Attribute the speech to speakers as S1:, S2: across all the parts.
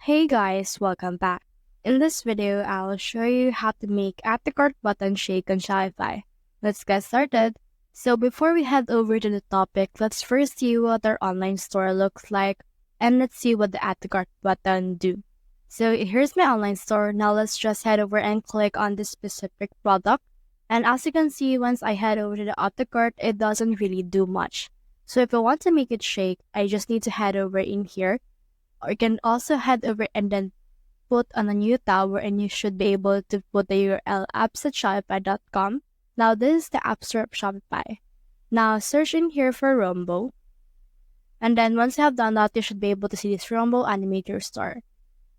S1: Hey guys, welcome back. In this video, I'll show you how to make add to cart button shake on Shopify. Let's get started. So before we head over to the topic, let's first see what our online store looks like and let's see what the add to cart button do. So here's my online store. Now let's just head over and click on this specific product. And as you can see, once I head over to the add to cart, it doesn't really do much. So if I want to make it shake, I just need to head over in here, or you can also head over and then put on a new tab and you should be able to put the URL apps@shopify.com. Now this is the App Store of Shopify. Now search in here for Rombo. And then once you have done that, you should be able to see this Rombo Animator Store.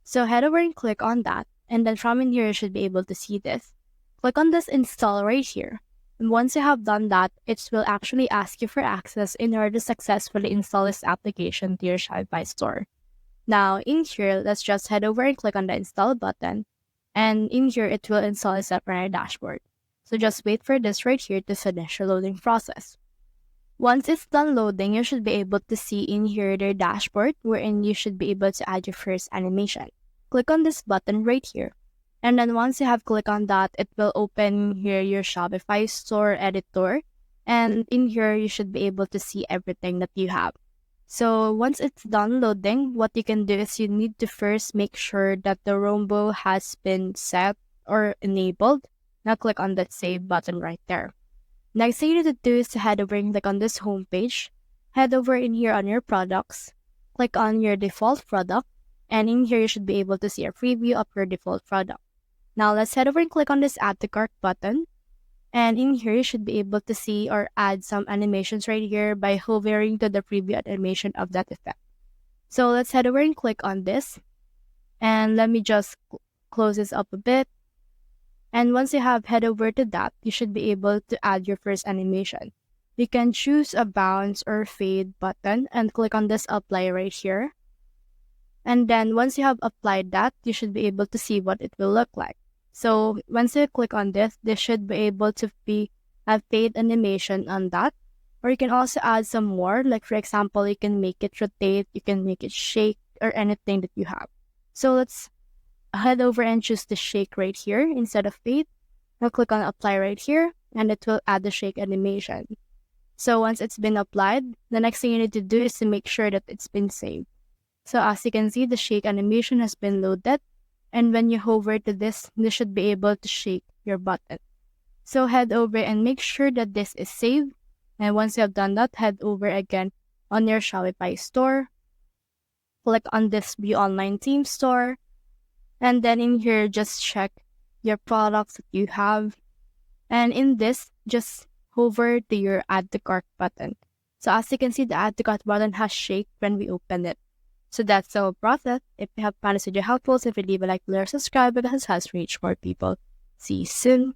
S1: So head over and click on that. And then from in here, you should be able to see this. Click on this install right here. And once you have done that, it will actually ask you for access in order to successfully install this application to your Shopify store. Now in here, let's just head over and click on the install button. And in here, it will install itself on our dashboard. So just wait for this right here to finish the loading process. Once it's done loading, you should be able to see in here their dashboard wherein you should be able to add your first animation. Click on this button right here. And then once you have clicked on that, it will open here your Shopify store editor. And in here, you should be able to see everything that you have. So once it's done loading, what you can do is you need to first make sure that the Rombo has been set or enabled. Now click on that save button right there. Next thing you need to do is to head over and click on this home page. Head over in here on your products. Click on your default product. And in here, you should be able to see a preview of your default product. Now let's head over and click on this add to cart button. And in here, you should be able to see or add some animations right here by hovering to the preview animation of that effect. So let's head over and click on this. And let me just close this up a bit. And once you have head over to that, you should be able to add your first animation. You can choose a bounce or fade button and click on this apply right here. And then once you have applied that, you should be able to see what it will look like. So once you click on this should be able to be a fade animation on that. Or you can also add some more. Like for example, you can make it rotate, you can make it shake, or anything that you have. So let's head over and choose the shake right here instead of fade. Now click on apply right here and it will add the shake animation. So once it's been applied, the next thing you need to do is to make sure that it's been saved. So as you can see, the shake animation has been loaded. And when you hover to this should be able to shake your button. So head over and make sure that this is saved. And once you have done that, head over again on your Shopify store. Click on this View Online Theme Store. And then in here, just check your products that you have. And in this, just hover to your Add to Cart button. So as you can see, the Add to Cart button has shake when we open it. So that's the whole process. If you have found this video helpful, so if you leave a like, below, or subscribe because it has reached more people. See you soon.